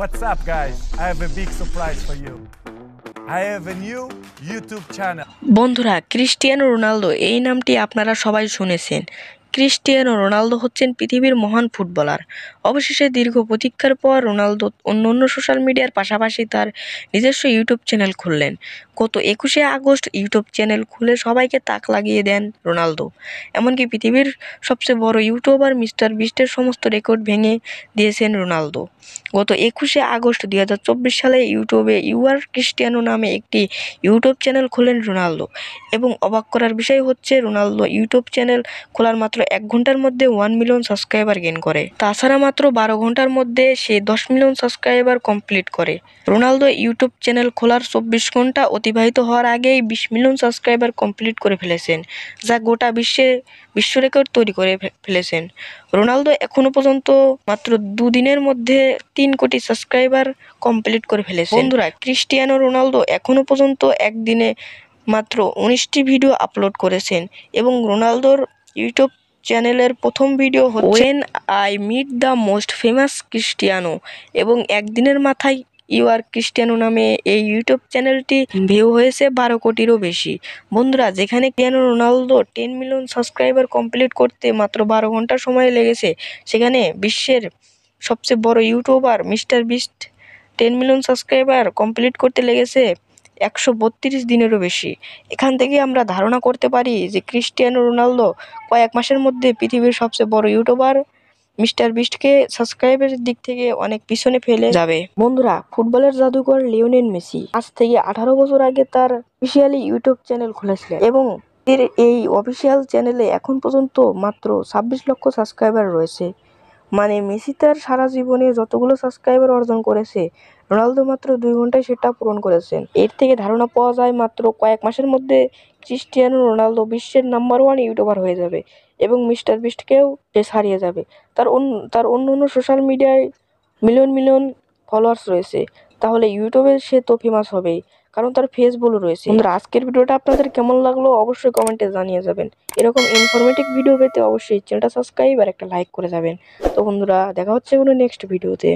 What's up, guys? I have a big surprise for you. I have a new YouTube channel. বন্ধুরা, Cristiano Ronaldo এই নামটি আপনারা সবাই শুনেছেন। ক্রিস্টিয়ানো রোনালদো হচ্ছেন পৃথিবীর মহান ফুটবলার। অবশেষে দীর্ঘ প্রতীক্ষার পর রোনালদো অন্য সোশ্যাল মিডিয়ার পাশাপাশি তার নিজস্ব ইউটিউব চ্যানেল খুললেন। গত 21শে আগস্ট ইউটিউব চ্যানেল খুলে সবাইকে তাক লাগিয়ে দেন রোনালদো। এমনকি পৃথিবীর সবচেয়ে বড় ইউটিউবার মিস্টার বিস্টের সমস্ত রেকর্ড ভেঙে দিয়েছেন রোনালদো। গত 21শে আগস্ট 2024 সালে ইউটিউবে ইউআর ক্রিস্টিয়ানো নামে একটি ইউটিউব চ্যানেল খোলেন রোনালদো। এবং অবাক করার বিষয় হচ্ছে, রোনালদো ইউটিউব চ্যানেল খোলার মাত্র 1 ঘন্টার মধ্যে 1 মিলিয়ন সাবস্ক্রাইবার গেইন করে। তাছাড়া মাত্র 12 ঘন্টার মধ্যে সে 10 মিলিয়ন সাবস্ক্রাইবার কমপ্লিট করে। রোনালদো ইউটিউব চ্যানেল খোলার 24 ঘন্টা অতিবাহিত হওয়ার আগেই 20 মিলিয়ন সাবস্ক্রাইবার কমপ্লিট করে ফেলেছেন, যা গোটা বিশ্ব রেকর্ড তৈরি করে ফেলেছেন। রোনালদো এখনো পর্যন্ত মাত্র 2 দিনের মধ্যে 3 কোটি সাবস্ক্রাইবার কমপ্লিট করে ফেলেছেন। বন্ধুরা, ক্রিস্টিয়ানো রোনালদো এখনো পর্যন্ত একদিনে মাত্র 19টি ভিডিও আপলোড করেছেন এবং রোনালদোর ইউটিউব চ্যানেলের প্রথম ভিডিও হচ্ছে when I met the most famous Cristiano এবং একদিনের মাথায় ইউআর ক্রিস্টিয়ানো নামে এই ইউটিউব চ্যানেলটি ভিউ হয়েছে 12 কোটিরও বেশি। বন্ধুরা, যেখানে Cristiano Ronaldo 10 million subscriber complete করতে মাত্র 12 ঘন্টা সময় লেগেছে, সেখানে বিশ্বের সবচেয়ে বড় YouTuber mister beast 10 million subscriber complete করতে লেগেছে 132 দিনেরও বেশি। এখান থেকে আমরা ধারণা করতে পারি যে ক্রিস্টিয়ানো রোনালদো কয়েক মাসের মধ্যে পৃথিবীর সবচেয়ে বড় ইউটিউবার মিস্টার বিস্টকে সাবস্ক্রাইবের দিক থেকে অনেক পিছনে ফেলে যাবে। বন্ধুরা, ফুটবলের জাদুকর লিওনেল মেসি আজ থেকে 18 বছর আগে তার অফিসিয়ালি ইউটিউব চ্যানেল খুলেছিলেন এবং এর এই অফিসিয়াল চ্যানেলে এখন পর্যন্ত মাত্র 26 লক্ষ সাবস্ক্রাইবার রয়েছে। মানে মেসি তার সারা জীবনে যতগুলো সাবস্ক্রাইবার অর্জন করেছে, রোনালদো মাত্র 2 ঘন্টায় সেটা পূরণ করেছেন। এর থেকে ধারণা পাওয়া যায় মাত্র কয়েক মাসের মধ্যে ক্রিস্টিয়ানো রোনালদো বিশ্বের নাম্বার 1 ইউটিউবার হয়ে যাবে এবং মিস্টার বিস্টকেও সে ছাড়িয়ে যাবে। তার অন্য সোশ্যাল মিডিয়ায় মিলিয়ন ফলোয়ার্স রয়েছে, তাহলে ইউটিউবে সে তো ফেমাস হবেই, কারণ তার ফেসবুকও রয়েছে। বন্ধুরা, আজকের ভিডিওটা আপনাদের কেমন লাগলো অবশ্যই কমেন্টে জানিয়ে যাবেন। এরকম ইনফরমেটিভ ভিডিও পেতে অবশ্যই চ্যানেলটা সাবস্ক্রাইব আর একটা লাইক করে যাবেন। তো বন্ধুরা, দেখা হচ্ছে কোনো নেক্সট ভিডিওতে।